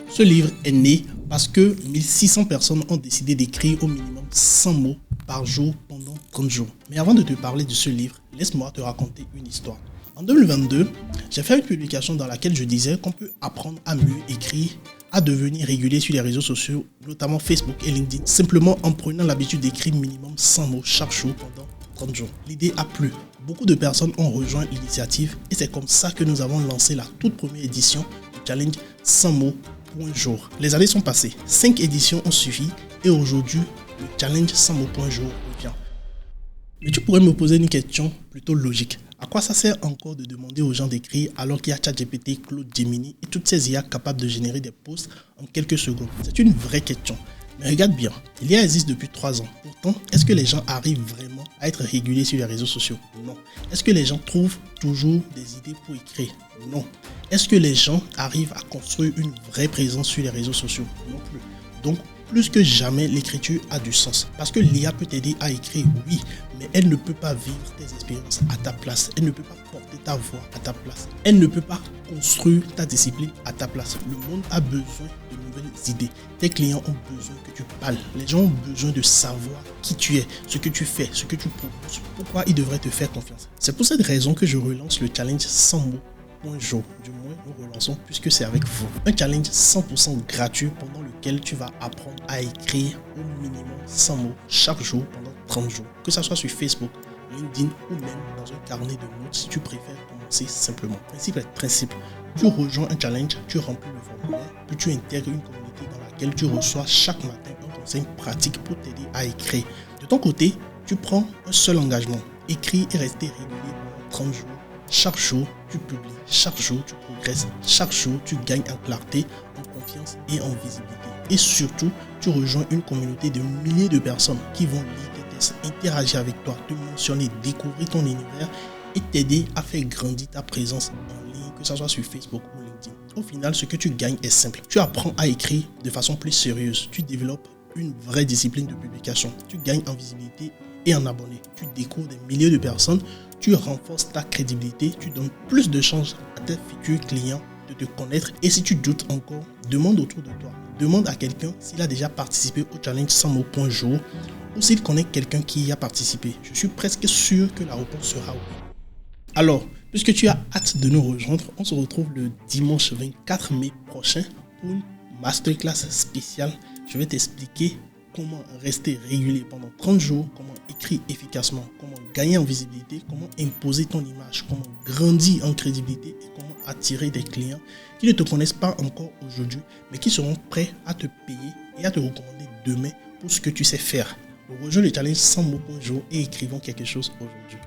Ce livre est né parce que 1600 personnes ont décidé d'écrire au minimum 100 mots par jour pendant 30 jours. Mais avant de te parler de ce livre, laisse-moi te raconter une histoire. En 2022, j'ai fait une publication dans laquelle je disais qu'on peut apprendre à mieux écrire, à devenir régulier sur les réseaux sociaux, notamment Facebook et LinkedIn, simplement en prenant l'habitude d'écrire minimum 100 mots chaque jour pendant 30 jours. L'idée a plu. Beaucoup de personnes ont rejoint l'initiative et c'est comme ça que nous avons lancé la toute première édition du challenge 100 mots pour un jour. Les années sont passées, 5 éditions ont suffi et aujourd'hui, le challenge 100 mots pour un jour revient. Mais tu pourrais me poser une question plutôt logique. À quoi ça sert encore de demander aux gens d'écrire alors qu'il y a ChatGPT, Claude Gemini et toutes ces IA capables de générer des posts en quelques secondes? C'est une vraie question. Mais regarde bien, l'IA existe depuis 3 ans. Pourtant, est-ce que les gens arrivent vraiment à être réguliers sur les réseaux sociaux? Non. Est-ce que les gens trouvent toujours des idées pour écrire? Non. Est-ce que les gens arrivent à construire une vraie présence sur les réseaux sociaux? Non plus. Donc, plus que jamais, l'écriture a du sens. Parce que l'IA peut t'aider à écrire, oui, mais elle ne peut pas vivre tes expériences à ta place. Elle ne peut pas porter ta voix à ta place. Elle ne peut pas construire ta discipline à ta place. Le monde a besoin de nouvelles idées. Tes clients ont besoin que tu parles. Les gens ont besoin de savoir qui tu es, ce que tu fais, ce que tu proposes, pourquoi ils devraient te faire confiance. C'est pour cette raison que je relance le challenge 100 mots pour un jour. Du moins, nous relançons puisque c'est avec vous. Un challenge 100% gratuit pendant lequel tu vas apprendre à écrire au minimum 100 mots chaque jour pendant 30 jours. Que ce soit sur Facebook, LinkedIn ou même dans un carnet de notes si tu préfères commencer simplement. Le principe est très simple. Tu rejoins un challenge, tu remplis le formulaire, puis tu intègres une communauté dans laquelle tu reçois chaque matin un conseil pratique pour t'aider à écrire. De ton côté, tu prends un seul engagement. Écrire et rester régulier pendant 30 jours. Chaque jour, tu publies. Chaque jour, tu progresses. Chaque jour, tu gagnes en clarté, en confiance et en visibilité. Et surtout, tu rejoins une communauté de milliers de personnes qui vont lire tes textes, interagir avec toi, te mentionner, découvrir ton univers et t'aider à faire grandir ta présence en ligne, que ce soit sur Facebook ou LinkedIn. Au final, ce que tu gagnes est simple. Tu apprends à écrire de façon plus sérieuse. Tu développes une vraie discipline de publication. Tu gagnes en visibilité et en abonnés. Tu découvres des milliers de personnes. Tu renforces ta crédibilité. Tu donnes plus de chances à tes futurs clients de te connaître. Et si tu doutes encore, demande autour de toi. Demande à quelqu'un s'il a déjà participé au challenge 100 mots par jour ou s'il connaît quelqu'un qui y a participé. Je suis presque sûr que la réponse sera oui. Alors, puisque tu as hâte de nous rejoindre, on se retrouve le dimanche 24 mai prochain pour une masterclass spéciale. Je vais t'expliquer comment rester régulier pendant 30 jours, comment écrire efficacement, comment gagner en visibilité, comment imposer ton image, comment grandir en crédibilité et comment attirer des clients qui ne te connaissent pas encore aujourd'hui, mais qui seront prêts à te payer et à te recommander demain pour ce que tu sais faire. Rejoins le challenge 100 mots par jour et écrivons quelque chose aujourd'hui.